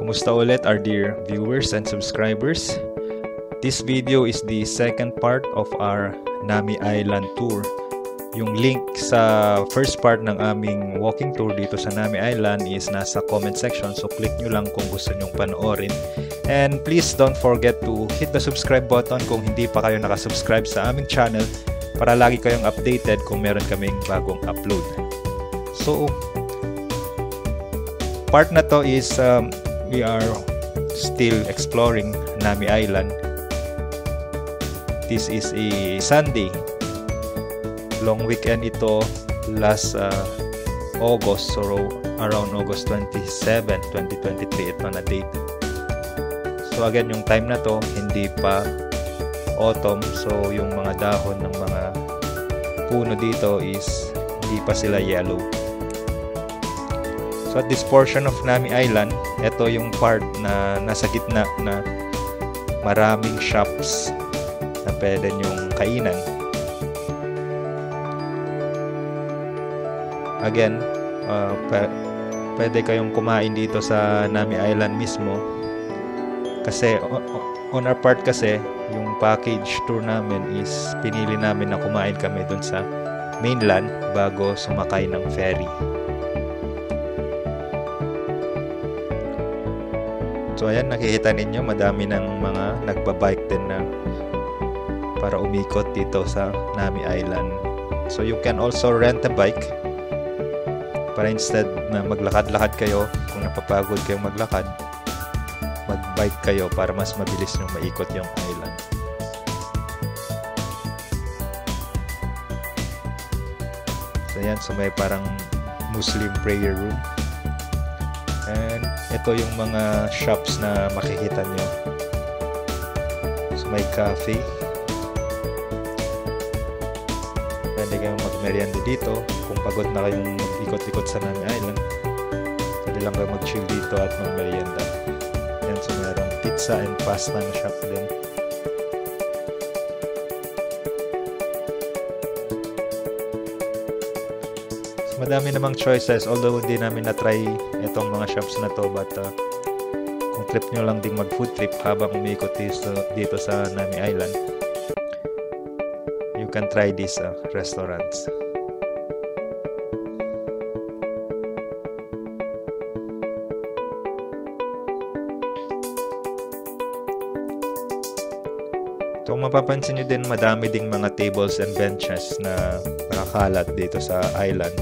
Kamusta ulit our dear viewers and subscribers? This video is the second part of our Nami Island tour. Yung link sa first part ng aming walking tour dito sa Nami Island is nasa comment section, so click nyo lang kung gusto nyong panoorin. And please don't forget to hit the subscribe button kung hindi pa kayo nakasubscribe sa aming channel para lagi kayong updated kung meron kaming bagong upload. So, part na to is we are still exploring Nami Island. This is a Sunday. Long weekend ito, last August, so around August 27, 2023 ito na date. So again, yung time na to, hindi pa autumn, so yung mga dahon ng mga puno dito is hindi pa sila yellow. So at this portion of Nami Island, ito yung part na nasa gitna na maraming shops na pwede nyong kainan. Again, pwede kayong kumain dito sa Nami Island mismo. Kasi on our part kasi, yung package tour namin is pinili namin na kumain kami dun sa mainland bago sumakay ng ferry. So ayan, nakikita ninyo madami ng mga nagbabike din na para umikot dito sa Nami Island. So you can also rent a bike para instead na maglakad-lakad kayo, kung napapagod kayong maglakad, mag-bike kayo para mas mabilis nyo maikot yung island. So yan, so may parang Muslim prayer room. And ito yung mga shops na makikita nyo. So may cafe. Pwede kayong magmerienda dito. Kung pagod na kayong mag-ikot-ikot sa Nami Island, pwede lang kayo mag-chill dito at magmerienda. Yan, so mayroong pizza and pasta na shop din. So madami namang choices, although hindi namin na-try itong mga shops na to, but kung trip nyo lang ding mag-food trip habang umikot dito sa Nami Island, you can try these restaurants. So kung mapapansin nyo din, madami ding mga tables and benches na nakakalat dito sa island.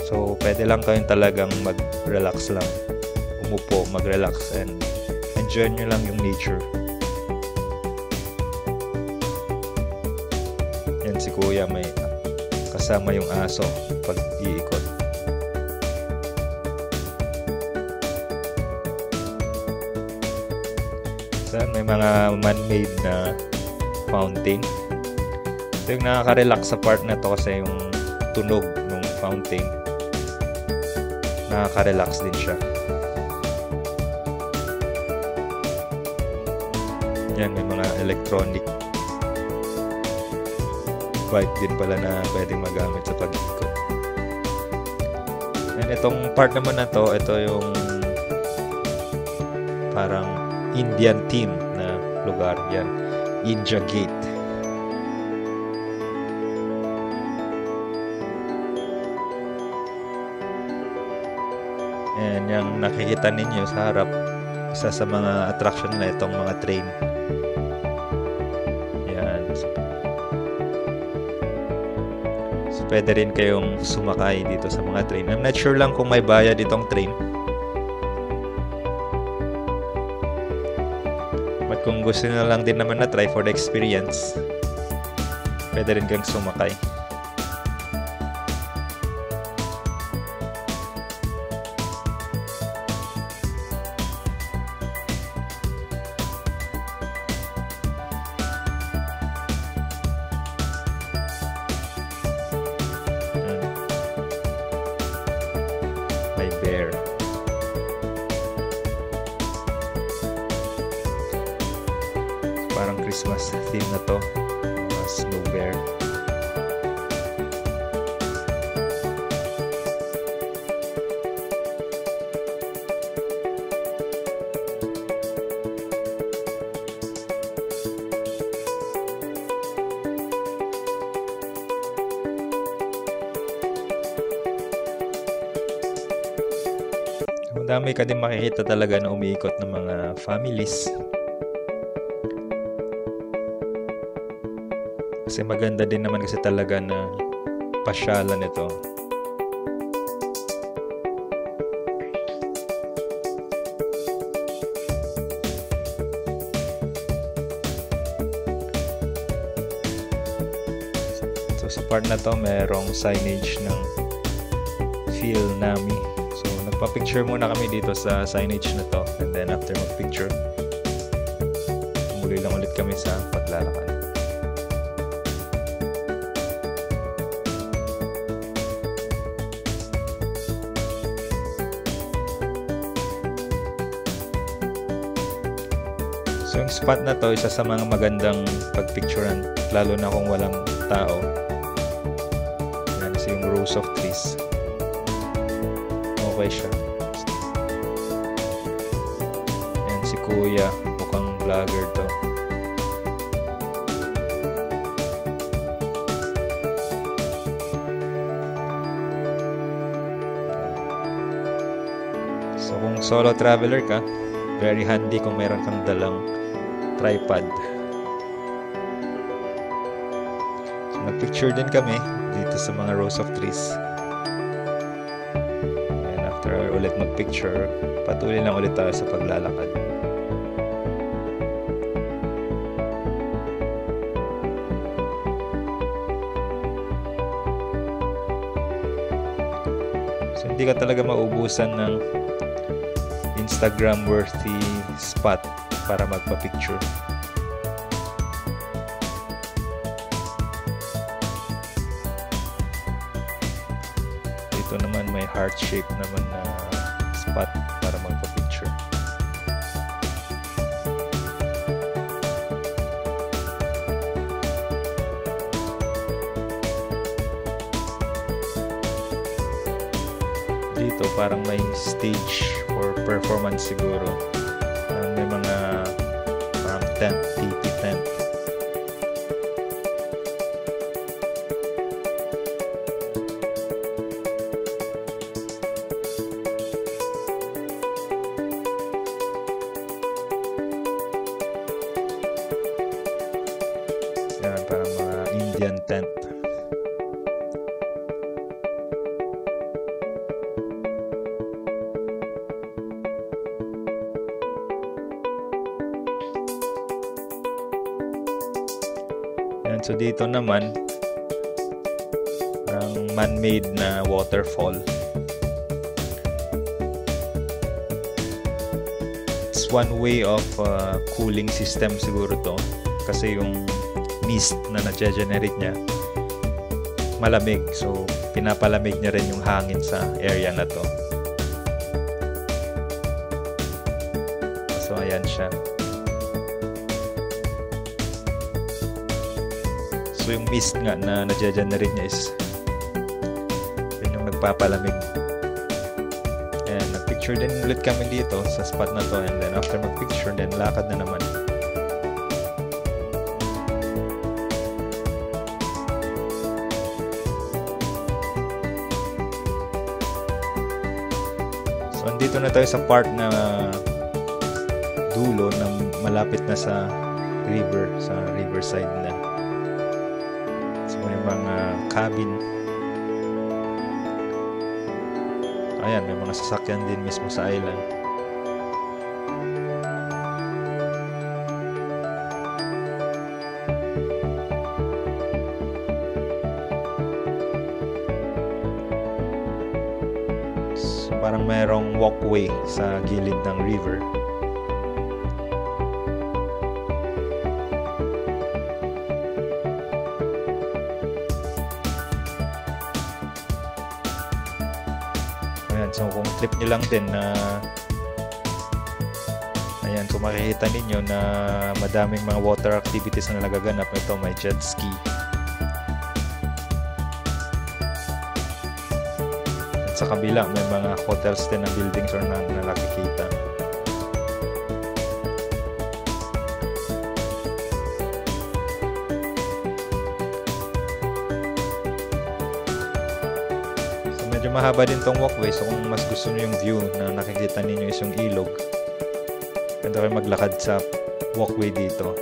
So pwede lang kayong talagang mag-relax lang, umupo, mag-relax, and enjoy nyo lang yung nature. Yan si Kuya, may kasama yung aso pag iikot. So may mga man-made na fountain. Ito yung nakaka-relax sa part na to kasi yung tunog ng fountain, nakaka-relax din siya. Yan, may mga electronic bike din pala na pwedeng magamit sa pag-ikot. And itong part naman na to, ito yung parang Indian theme na lugar. Yan, India Gate. And yung nakikita ninyo sa harap, isa sa mga attraction na itong mga train. Yan. So pwede rin kayong sumakay dito sa mga train. I'm not sure lang kung may bayad itong train. But kung gusto nyo lang din naman na try for the experience, pwede rin kang sumakay. May bear. Parang Christmas theme na to, snow bear. Dami ka din makikita talaga na umiikot ng mga families. Kasi maganda din naman kasi talaga na pasyalan ito. So sa part na to, merong signage ng Feel Nami. So nagpa-picture muna kami dito sa signage na to, and then after mag-picture, muli lang ulit kami sa paglalakad. So yung spot na to, isa sa mga magandang pagpicturean, lalo na kung walang tao. Yan, so yung rows of trees. Okay siya. Yan si Kuya, mukhang vlogger to. So kung solo traveler ka, very handy kung meron kang dalang tripod. So nagpicture din kami dito sa mga rows of trees. And after ulit magpicture, patuloy lang ulit tayo sa paglalakad. So hindi ka talaga maubusan ng Instagram worthy spot para magpa-picture. Dito naman may heart shape naman na spot para magpa-picture. Dito parang may stage for performance siguro. May mga tent, TV tent. Yan, parang mga Indian tent. So dito naman ang man-made na waterfall. It's one way of cooling system siguro to, kasi yung mist na na-generate niya malamig, so pinapalamig niya rin yung hangin sa area na to. So ayan siya. So yung mist nga na na-generate niya is yun yung nagpapalamig. And nagpicture din ulit kami dito sa spot na to, and then after magpicture, then lakad na naman. So andito na tayo sa part na dulo na malapit na sa river, sa riverside na. May mga cabin. Ayan, may mga sasakyan din mismo sa island. So, parang mayroong walkway sa gilid ng river. So kung trip nyo lang din na ayan, so makikita ninyo na madaming mga water activities na nagaganap. Ito may jet ski. At sa kabila may mga hotels din na buildings or na nakikita. mahaba din tong walkway, so kung mas gusto nyo yung view na nakikita ninyo is yung ilog, ganda kayo maglakad sa walkway dito.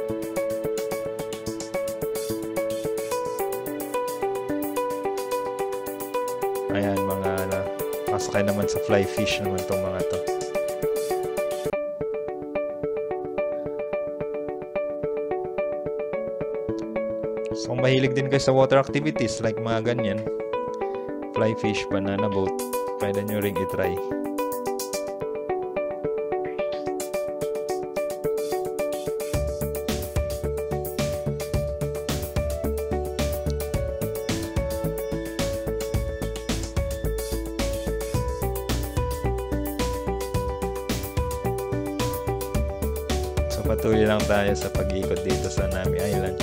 Ayan, mga pasakay naman sa fly fish naman tong mga to. So kung mahilig din kayo sa water activities like mga ganyan, fly fish, banana boat, pwede nyo ring itry. So patuloy lang tayo sa pag-ikot dito sa Nami Island.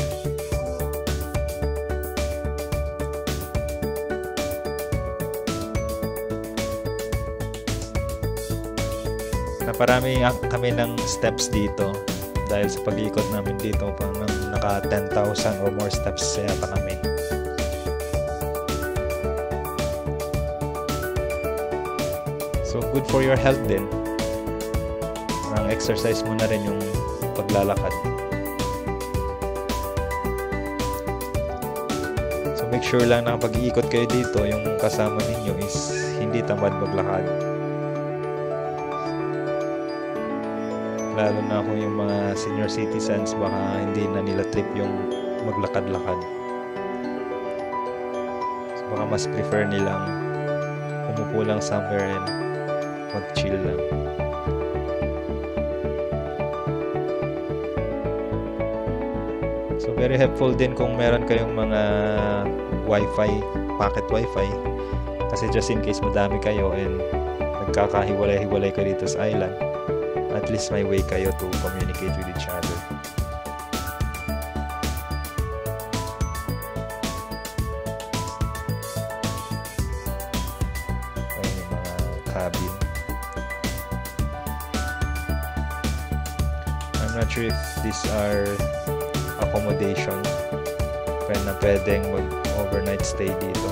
Naparami kami ng steps dito dahil sa pag-ikot namin dito, parang naka 10,000 or more steps yata kami. So good for your health din. Parang exercise mo na rin yung paglalakad. So make sure lang na kapag iikot kayo dito, yung kasama ninyo is hindi tamad maglakad. Lalo na kung yung mga senior citizens, baka hindi na nila trip yung maglakad-lakad. So baka mas prefer nilang umupo lang somewhere and mag-chill lang. So very helpful din kung meron kayong mga wifi, pocket wifi, kasi just in case madami kayo and nagkakahiwalay-hiwalay kayo dito sa island, at least may way kayo to communicate with each other. Ayan yung mga cabin. I'm not sure if these are accommodation na pwedeng mag-overnight stay dito.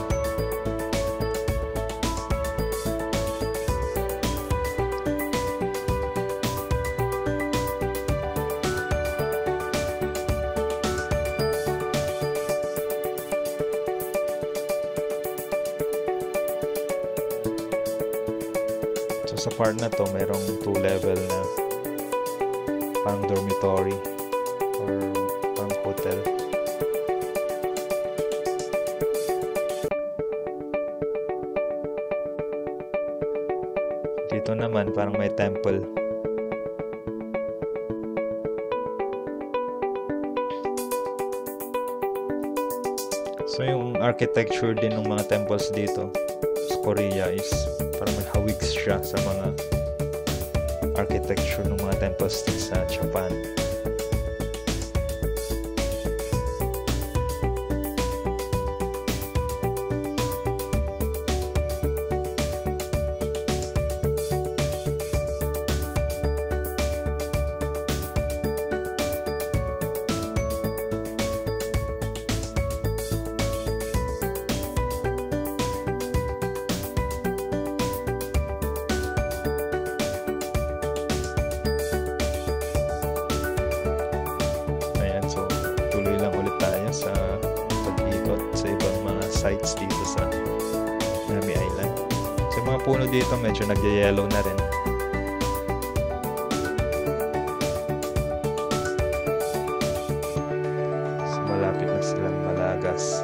So sa part na to, mayroong 2 level na parang dormitory or parang hotel. Dito naman parang may temple. So yung architecture din ng mga temples dito sa Korea is parang may hawig siya sa mga architecture ng mga temples sa Japan. Sa pag-ikot sa ibang mga sites dito sa Nami Island. So yung mga puno dito medyo nagye-yellow na rin. So malapit na silang malagas.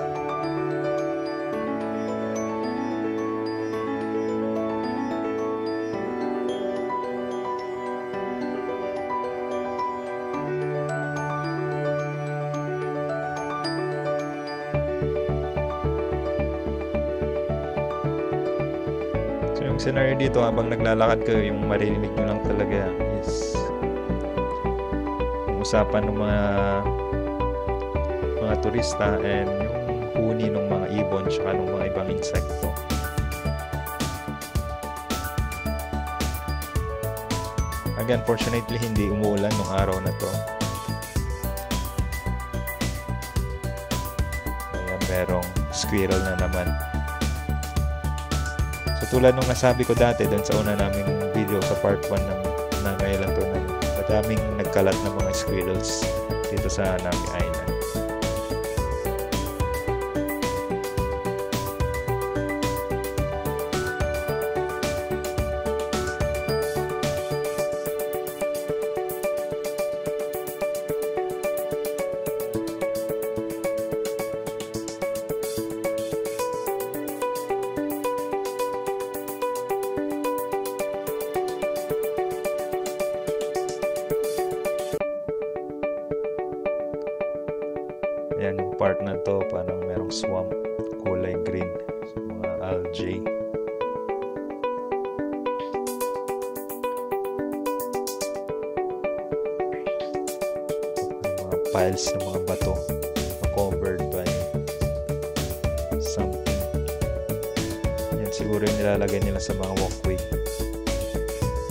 Yung scenario dito habang naglalakad kayo, yung maririnig nyo lang talaga is yung usapan ng mga turista and yung huni ng mga ibon tsaka ng mga ibang insekto. Again, fortunately hindi umuulan nung araw na to. Ayan, merong squirrel na naman. Katulad nung nasabi ko dati doon sa una naming video sa part 1 ng Nami Island Tour namin. Madaming nagkalat ng mga squirrels dito sa Nami Island. Ayan yung part na to, parang merong swamp, kulay green, mga algae. Mga piles ng mga bato covered by something. Yan siguro yung nilalagay nila sa mga walkway,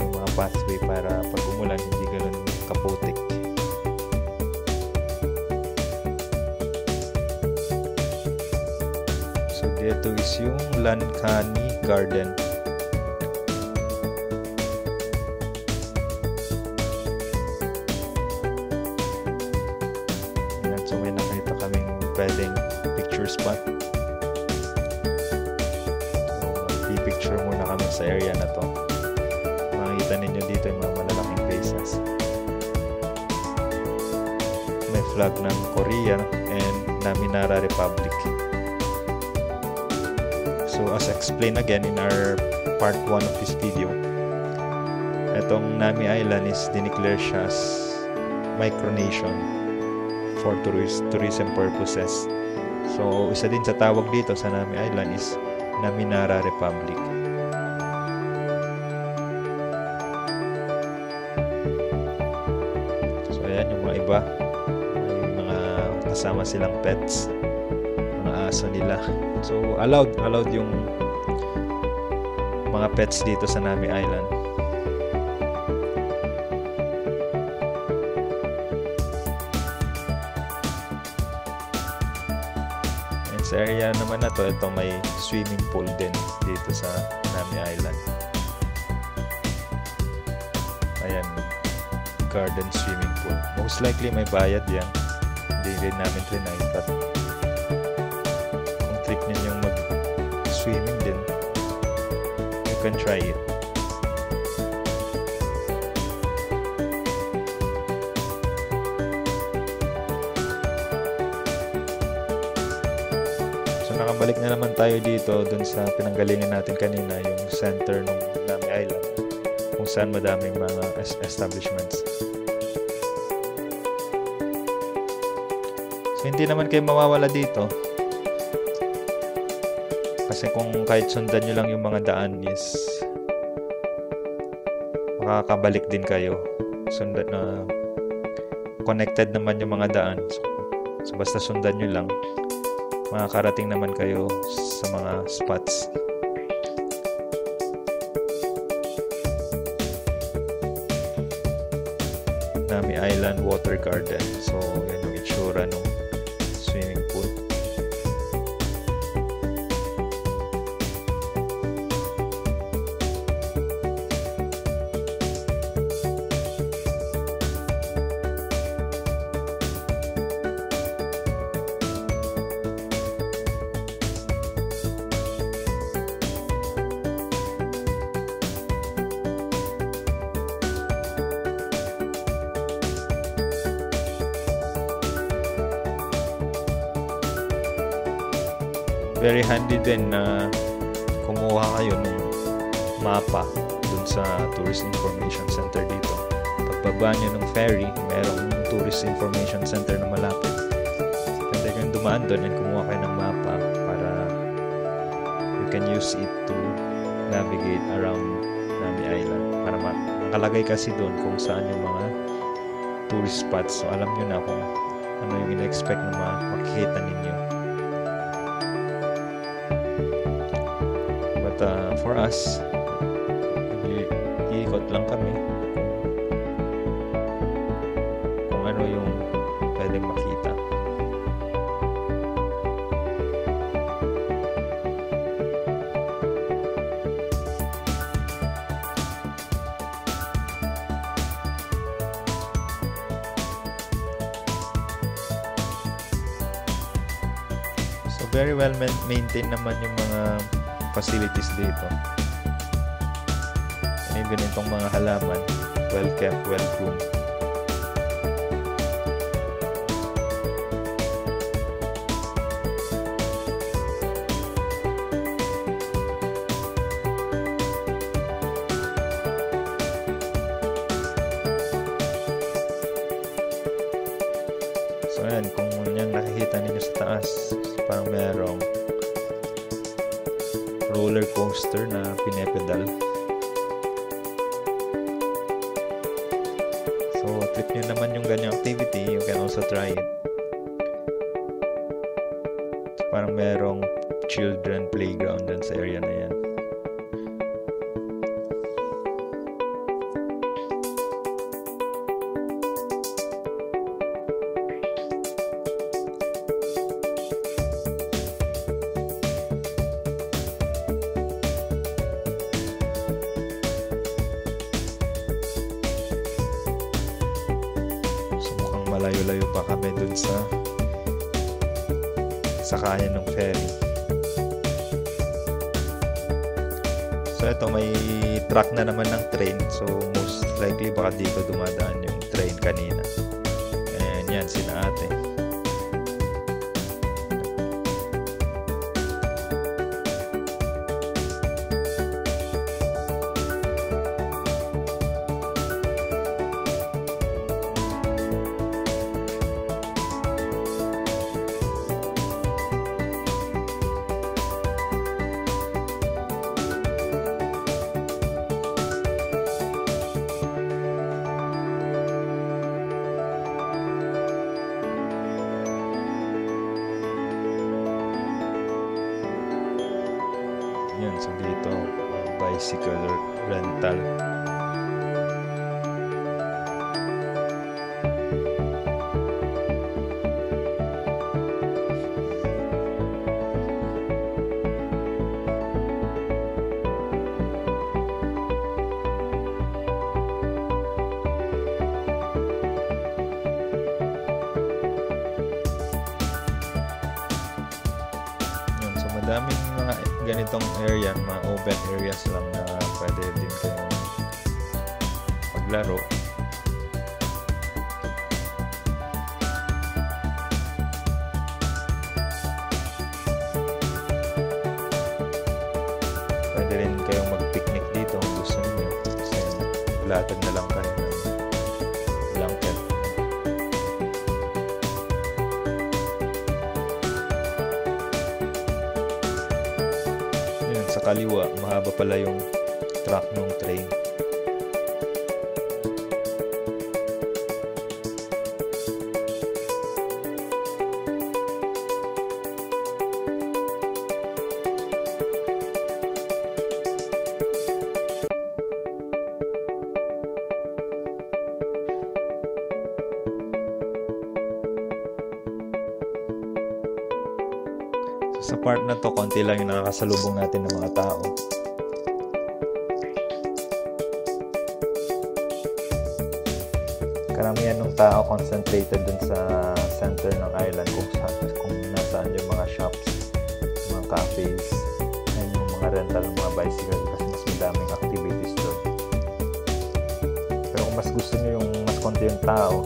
yung mga pathway, para pag umulan hindi ganun kaputik. Ito is yung Lankani Garden. Ayan, so may nakita kaming pwedeng picture spot. So, i-picture muna kami sa area na to. Makikita ninyo dito yung mga malalaking faces. May flag ng Korea and Naminara Republic. So as explained again in our part 1 of this video, itong Nami Island is dineclare siya as micronation for tourism purposes. So isa din sa tawag dito sa Nami Island is Naminara Republic. So ayan yung mga iba, may mga kasama silang pets, mga aso nila. So allowed yung mga pets dito sa Nami Island. And sa area naman na to, ito may swimming pool din dito sa Nami Island. Ayan, garden swimming pool. Most likely may bayad yan. Hindi rin namin trinay, but trip ninyong mag-swimming din, you can try it. So nakabalik na naman tayo dito dun sa pinanggalingan natin kanina, yung center ng Nami Island, kung saan madaming mga establishments. So hindi naman kayo mawawala dito. Kasi kung kahit sundan nyo lang yung mga daan is makakabalik din kayo. Sundan na connected naman yung mga daan. So basta sundan nyo lang, makakarating naman kayo sa mga spots. Nami Island Water Garden. So yan yung itsura ng swimming pool. Very handy din na kumuha kayo ng mapa dun sa Tourist Information Center dito. Pagbaba nyo ng ferry, merong Tourist Information Center na malapit. Pwede kayong dumaan doon and kumuha kayo ng mapa para you can use it to navigate around Nami Island. Para makalagay kasi doon kung saan yung mga tourist spots. So alam nyo na kung ano yung ina-expect na makikita ninyo. But for us, iikot lang kami kung ano yung pwedeng makita. very well maintained naman yung mga facilities dito. And even itong mga halaman, well kept, well groomed. So ayan, kung yung nakikita ninyo sa taas, parang merong roller coaster na pinepedal. So trip nyo naman yung ganyang activity, you can also try it. So, parang merong children playground dun sa area na yan. Malayo-layo pa kami dun sa sakayan ng ferry. So ito, may track na naman ng train, so most likely baka dito dumadaan yung train kanina. And yan, sina ate. Yan, so dito, bicycle rental. Daming mga ganitong area, mga open areas lang na pwede din kayong maglaro. Pwede rin kayong mag-picnic dito kung gusto niyo. Kasi latag na lang kayo ng blanket. Sa kaliwa, mahaba pala yung track ng train. Sa part na to, konti lang yung nakakasalubong natin ng mga tao. Karamihan ng tao concentrated dun sa center ng island kung nasaan yung mga shops, mga cafes, and yung mga rental ng mga bicycle kasi mas madaming activities doon. Pero kung mas gusto nyo yung mas konti yung tao,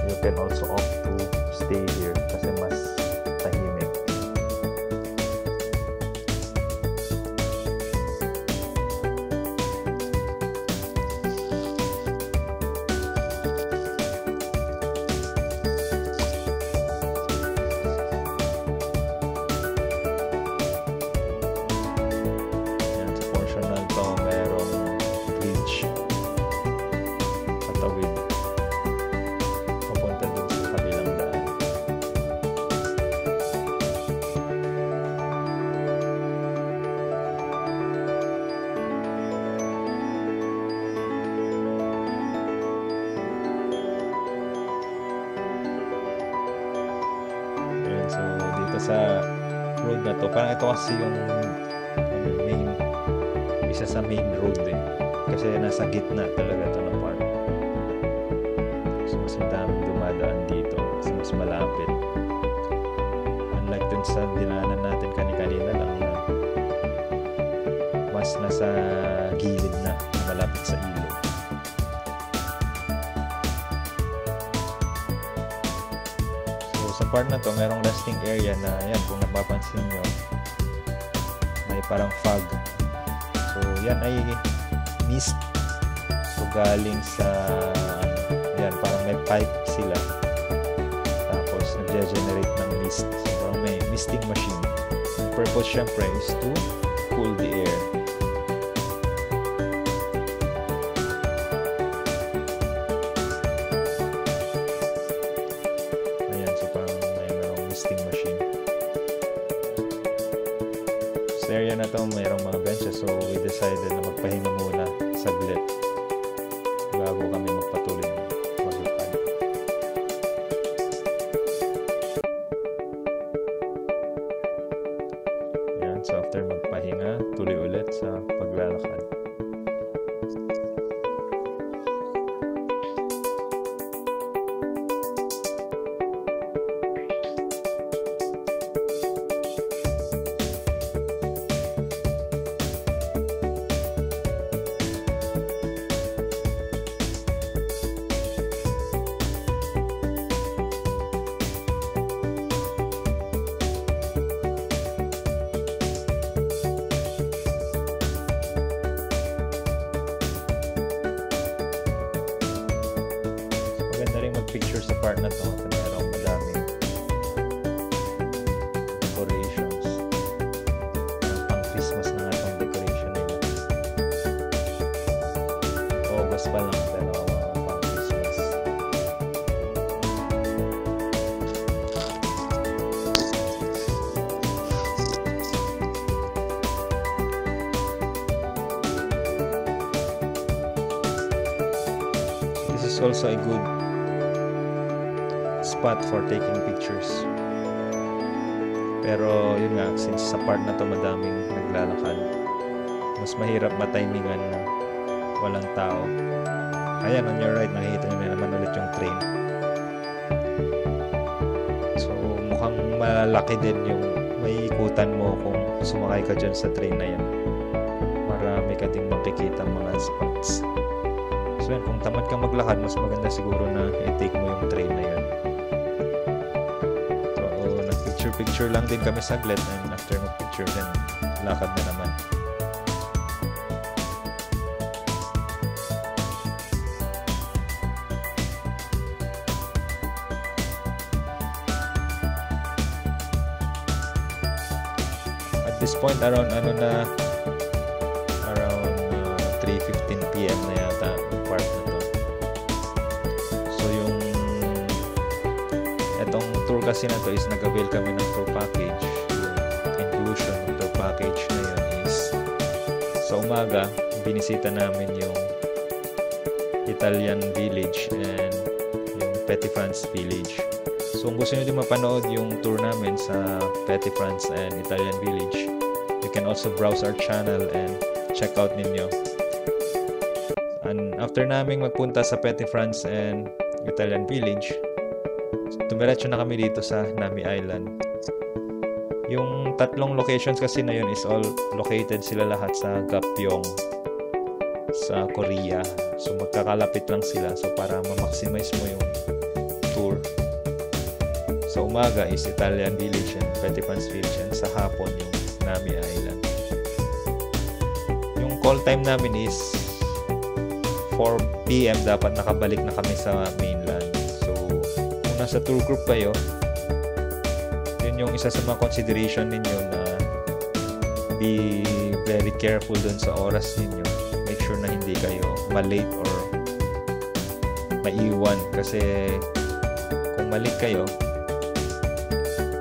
you can also opt to stay here kasi mas tahimik. So dito sa road na to, parang ito kasi yung main, isa sa main road eh, kasi nasa gitna talaga ito ng park. So mas madaming dumadaan dito kasi mas malapit, unlike sa dinaanan natin kanina lang na mas nasa gilid na, malapit sa ilog. So sa part na to, merong resting area na yan, kung napapansin nyo, may parang fog. So yan ay mist. So galing sa yan, parang may pipe sila, tapos nag-generate ng mist. So parang may misting machine. Yung purpose syempre is to cool the air. Ayan, so parang merong misting machine. Sa area na to, mayroong mga benches, so we decided na magpahinga muna saglit bago kami magpatuloy maglakad. Yan, so after magpahinga, tuloy ulit sa paglalakad. Maganda rin mag-picture sa part na to kasi merong madaming decorations. Pang Christmas na nga itong decoration nila. August pa lang pero pang Christmas. This is also a good spot for taking pictures. Pero yun nga, since sa part na to madaming naglalakad, mas mahirap matimingan na walang tao. Ayan, on your right, nakikita nyo na naman ulit yung train. So mukhang malaki din yung may ikutan mo kung sumakay ka dyan sa train na yan. Marami ka ding makikita mga spots. So yan, kung tamad kang maglakad, mas maganda siguro na i-take mo yung train na yun. Picture lang din kami saglit, and after mag-picture then lakad na naman. At this point around 3:15 PM na yata ang part na to. So yung etong tour kasi na to is nag-avail kami ng tour package. Yung inclusion ng tour package na yun is sa umaga, binisita namin yung Italian Village and yung Petit France Village. So kung gusto nyo din mapanood yung tour namin sa Petit France and Italian Village, you can also browse our channel and check out ninyo. And after naming magpunta sa Petit France and Italian Village, dumiretso na kami dito sa Nami Island. Yung tatlong locations kasi na yun is all located sila lahat sa Gapyeong sa Korea. So magkakalapit lang sila. So para ma-maximize mo yung tour, sa umaga is Italian Village and Petit France Village, and sa hapon yung Nami Island. Yung call time namin is 4 PM dapat nakabalik na kami sa mainland. Nasa tour group kayo, yun yung isa sa mga consideration ninyo, na be very careful dun sa oras ninyo. Make sure na hindi kayo malate or maiwan, kasi kung malate kayo,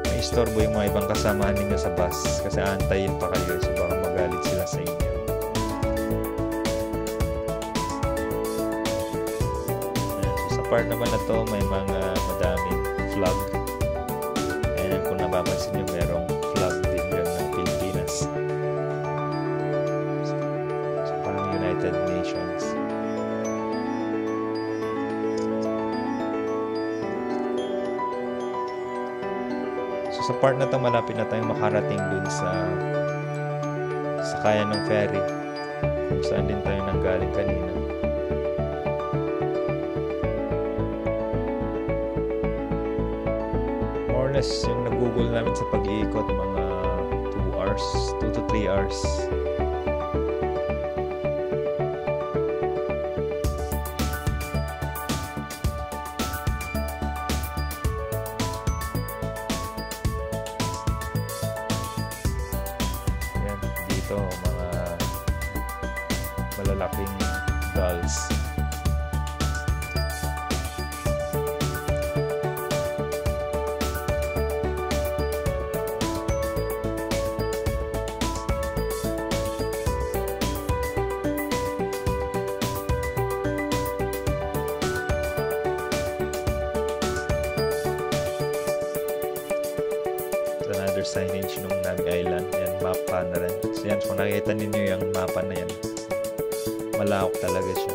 may istorbo yung mga ibang kasamahan ninyo sa bus kasi aantayin pa kayo, so baka magalit sila sa inyo. So sa part naman na to, may mga madaming flag, and kung napapansin nyo, merong flag din dyan ng Pilipinas. So parang United Nations. So So sa part na to, malapit na tayong makarating dun sa sakayan ng ferry kung saan din tayo nanggaling kanina. More or less yung nag-google namin sa pag-iikot, mga 2 hours, 2 to 3 hours. Dito mga malalaking gulls. Another signage ng Nami Island. Yan, mapa na rin. So yan, kung nakikita ninyo yung mapa na yan, malawak talaga siya.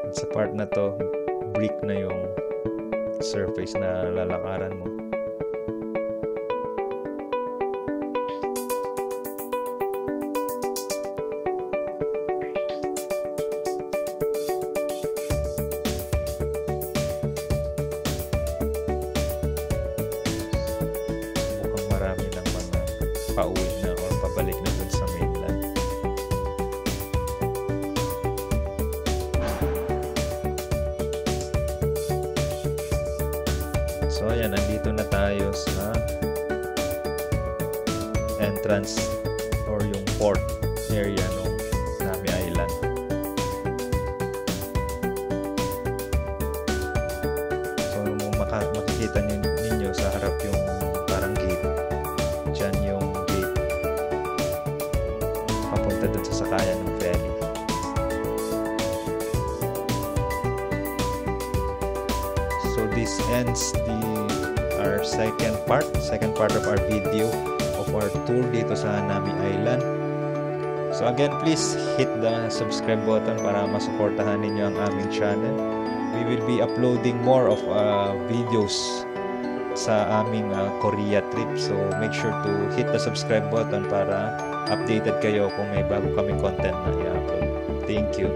At sa part na to, brick na yung surface na lalakaran mo. Pauwi na or pabalik na dun sa mainland. So ayan, nandito na tayo sa entrance or yung port area ng Nami Island. So makikita ninyo sa harap yung parang gate. Diyan yung papunta dun sa sakayan ng ferry. So this ends our second part of our video of our tour dito sa Nami Island. So again, please hit the subscribe button para masuportahan ninyo ang aming channel. We will be uploading more of videos sa aming Korea trip. So make sure to hit the subscribe button para updated kayo kung may bago kaming content na i-upload. Thank you.